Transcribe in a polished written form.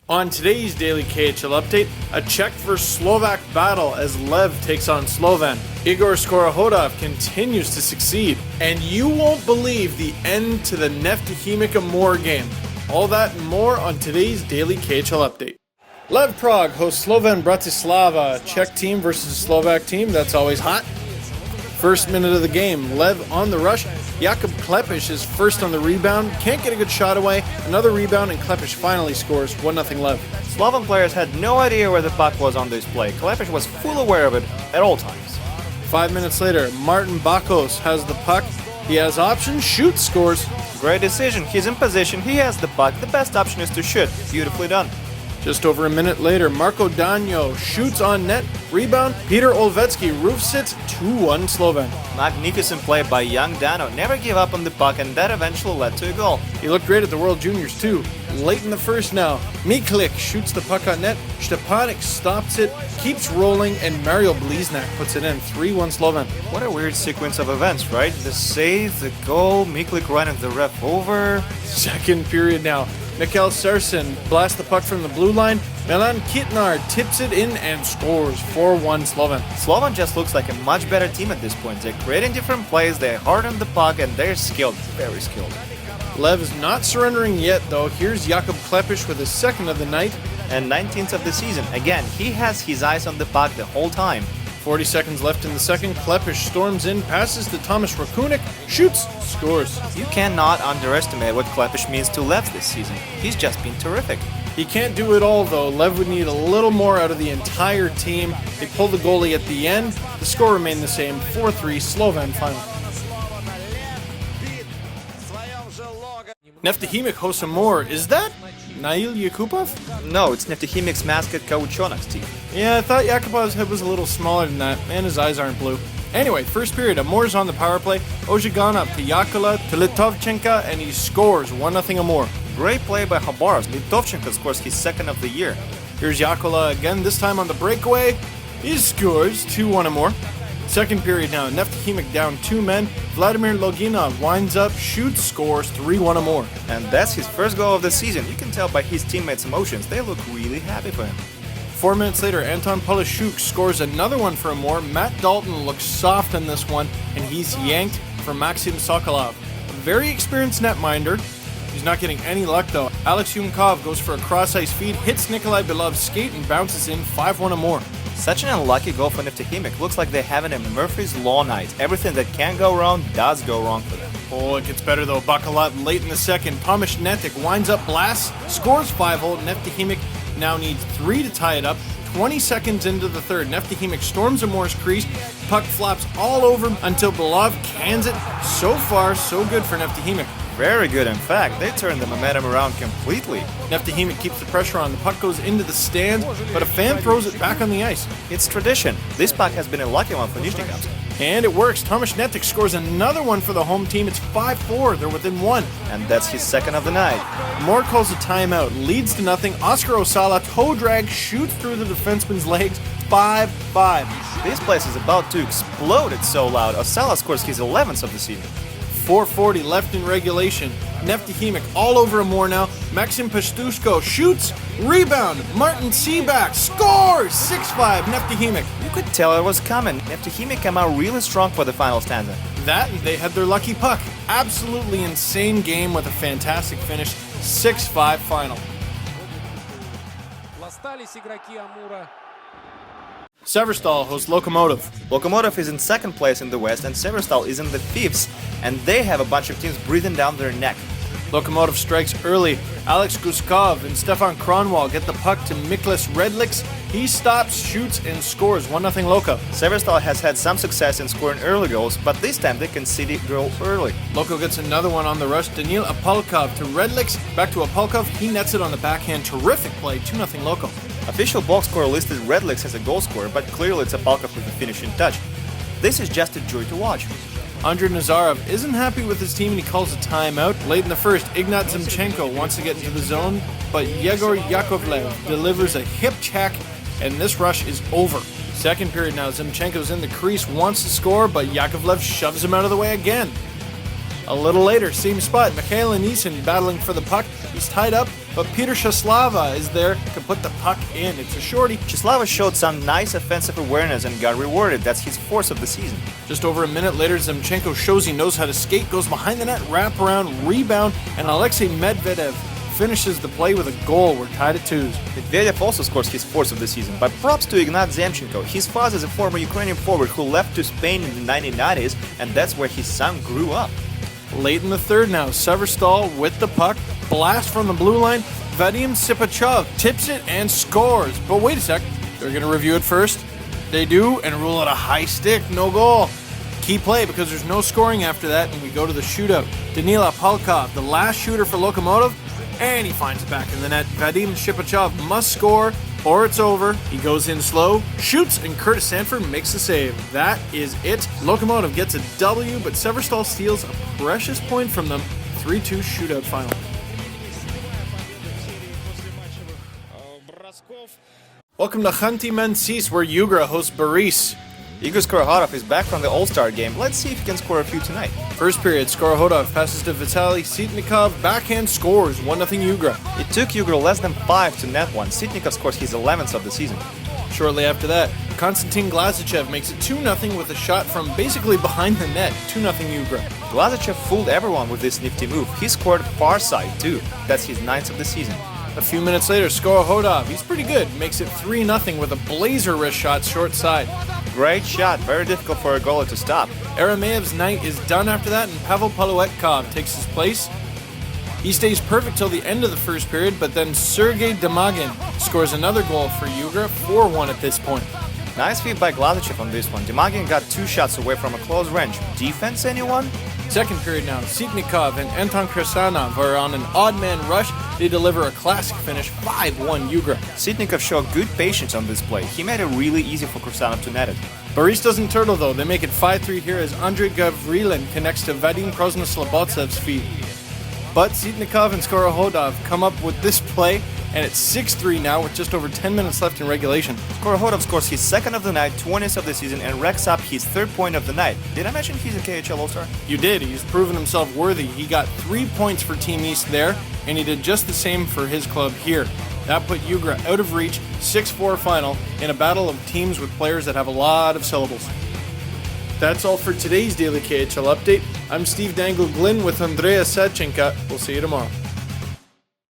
On today's daily KHL update, a Czech vs Slovak battle as Lev takes on Slovan. Igor Skorokhodov continues to succeed, and you won't believe the end to the Neftekhimik Amur game. All that and more on today's daily KHL update. Lev Prague hosts Slovan Bratislava, Czech team versus Slovak team. That's always hot. First minute of the game, Lev on the rush. Jakub Klepish is first on the rebound, can't get a good shot away. Another rebound, and Klepish finally scores 1-0 Lev. Slovan players had no idea where the puck was on this play. Klepish was full aware of it at all times. 5 minutes later, Martin Bakos has the puck. He has options, shoots, scores. Great decision. He's in position, he has the puck. The best option is to shoot. Beautifully done. Just over a minute later, Marko Danyo shoots on net. Rebound, Peter Olvetsky roofs it, 2-1 Slovan. Magnificent play by young Dano. Never gave up on the puck, and that eventually led to a goal. He looked great at the World Juniors too. Late in the first now, Mikelis shoots the puck on net. Stepanek stops it, keeps rolling, and Mario Bliznak puts it in, 3-1 Slovan. What a weird sequence of events, right? The save, the goal, Mikelis running the ref over. Second period now. Mikkel Sersen blasts the puck from the blue line. Milan Kitnar tips it in and scores 4-1 Slovan. Slovan just looks like a much better team at this point. They're creating different plays, they're hard on the puck, and they're skilled, very skilled. Lev is not surrendering yet though. Here's Jakub Klepish with his second of the night. And 19th of the season. Again, he has his eyes on the puck the whole time. 40 seconds left in the second. Klepish storms in, passes to Thomas Rakunik, shoots, scores. You cannot underestimate what Klepish means to Lev this season. He's just been terrific. He can't do it all though. Lev would need a little more out of the entire team. They pull the goalie at the end. The score remained the same, 4-3 Slovan final. Neftekhimik hosts Amur. Is that Nail Yakupov? No, it's Neftekhimik's mascot Kauchonok's team. Yeah, I thought Yakupov's head was a little smaller than that, and his eyes aren't blue. Anyway, first period, Amur's on the power play. Ozhiganov to Yakula to Litovchenko, and he scores 1-0 Amur. Great play by Khabarovsk. Litovchenko scores his second of the year. Here's Yakula again, this time on the breakaway. He scores 2-1 Amur. Second period now, Neftekhimik down 2 men. Vladimir Loginov winds up, shoots, scores 3-1 Amur. And that's his first goal of the season. You can tell by his teammates' emotions. They look really happy for him. 4 minutes later, Anton Polishuk scores another one for Amur. Matt Dalton looks soft on this one, and he's yanked for Maxim Sokolov. A very experienced netminder. He's not getting any luck though. Alex Yumkov goes for a cross-ice feed, hits Nikolai Belov's skate, and bounces in 5-1 Amur. Such an unlucky goal for Neftekhimik. Looks like they're having a Murphy's Law night. Everything that can go wrong does go wrong for them. Oh, it gets better though. Buckle up. Late in the second, Tomasz Netic winds up, blasts, scores 5-0. Neftekhimik now needs 3 to tie it up. 20 seconds into the third, Neftekhimik storms Amur's crease. Puck flops all over until Belov cans it. So far, so good for Neftekhimik. Very good, in fact. They turned the momentum around completely. Neftekhimik keeps the pressure on. The puck goes into the stands, but a fan throws it back on the ice. It's tradition. This puck has been a lucky one for Nizhny. And it works. Tomasz Netic scores another one for the home team. It's 5-4. They're within 1. And that's his second of the night. Moore calls a timeout. Leads to nothing. Oscar Osala toe drag shoots through the defenseman's legs. 5-5. This place is about to explode. It's so loud. Osala scores his 11th of the season. 4:40 left in regulation. Neftekhimik all over Amur now. Maxim Pastushko shoots. Rebound. Martin Seaback scores. 6-5 Neftekhimik. You could tell it was coming. Neftekhimik came out really strong for the final stanza. That and they had their lucky puck. Absolutely insane game with a fantastic finish. 6-5 final. Severstal hosts Lokomotiv. Lokomotiv is in second place in the West, and Severstal is in the 5th, and they have a bunch of teams breathing down their neck. Lokomotiv strikes early. Alex Guskov and Stefan Kronwall get the puck to Mikelis Redlihs. He stops, shoots, and scores 1-0 Loco. Severstal has had some success in scoring early goals, but this time they conceded a goal early. Loco gets another one on the rush. Daniil Apolkov to Redlihs. Back to Apolkov. He nets it on the backhand. Terrific play. 2-0 Loco. Official box score listed Redlihs as a goal scorer, but clearly it's Apolkov with the finishing touch. This is just a joy to watch. Andrey Nazarov isn't happy with his team and he calls a timeout. Late in the first, Ignat Zimchenko wants to get into the zone, but Yegor Yakovlev delivers a hip check, and this rush is over. Second period now, Zimchenko's in the crease, wants to score, but Yakovlev shoves him out of the way again. A little later, same spot, Mikhail Anisin battling for the puck. He's tied up, but Peter Czeslava is there to put the puck in. It's a shorty. Czeslava showed some nice offensive awareness and got rewarded. That's his force of the season. Just over a minute later, Zemchenko shows he knows how to skate, goes behind the net, wrap around, rebound, and Alexei Medvedev finishes the play with a goal. We're tied at 2s. Medvedev also scores his fourth of the season, but props to Ignat Zemchenko. His father is a former Ukrainian forward who left to Spain in the 1990s, and that's where his son grew up. Late in the third now, Severstal with the puck, blast from the blue line, Vadim Sipachov tips it and scores. But wait a sec, they're going to review it first. They do, and rule out a high stick, no goal. Key play because there's no scoring after that, and we go to the shootout. Danila Palkov, the last shooter for Lokomotiv, and he finds it back in the net. Vadim Shipachov must score, or it's over. He goes in slow, shoots, and Curtis Sanford makes the save. That is it. Lokomotiv gets a W, but Severstal steals a precious point from them. 3-2 shootout final. Welcome to Khanty-Mansis, where Yugra hosts Boris. Igor Skorokhodov is back from the All-Star game. Let's see if he can score a few tonight. First period, Skorokhodov passes to Vitaly Sitnikov, backhand scores, 1-0 Yugra. It took Yugra less than 5 to net one. Sitnikov scores his 11th of the season. Shortly after that, Konstantin Glazichev makes it 2-0 with a shot from basically behind the net, 2-0 Yugra. Glazichev fooled everyone with this nifty move. He scored far side too. That's his 9th of the season. A few minutes later, Skorokhodov, he's pretty good, makes it 3-0 with a blazer wrist shot short side. Great shot, very difficult for a goalie to stop. Aramaev's night is done after that, and Pavel Paluetkov takes his place. He stays perfect till the end of the first period, but then Sergei Demagin scores another goal for Yugra, 4-1 at this point. Nice feed by Glazichev on this one. Demagin got 2 shots away from a close range. Defense, anyone? Second period now, Sitnikov and Anton Krasanov are on an odd man rush. They deliver a classic finish, 5-1 Yugra. Sitnikov showed good patience on this play. He made it really easy for Krasanov to net it. Boris doesn't turtle though. They make it 5-3 here as Andrey Gavrilin connects to Vadim Prosnoslobodtsev's feet. But Sitnikov and Skorokhodov come up with this play, and it's 6-3 now with just over 10 minutes left in regulation. Skorokhodov scores his 2nd of the night, 20th of the season, and racks up his 3rd point of the night. Did I mention he's a KHL All-Star? You did. He's proven himself worthy. He got 3 points for Team East there, and he did just the same for his club here. That put Yugra out of reach, 6-4 final, in a battle of teams with players that have a lot of syllables. That's all for today's Daily KHL Update. I'm Steve Dangle Glynn with Andrey Osadchenko. We'll see you tomorrow.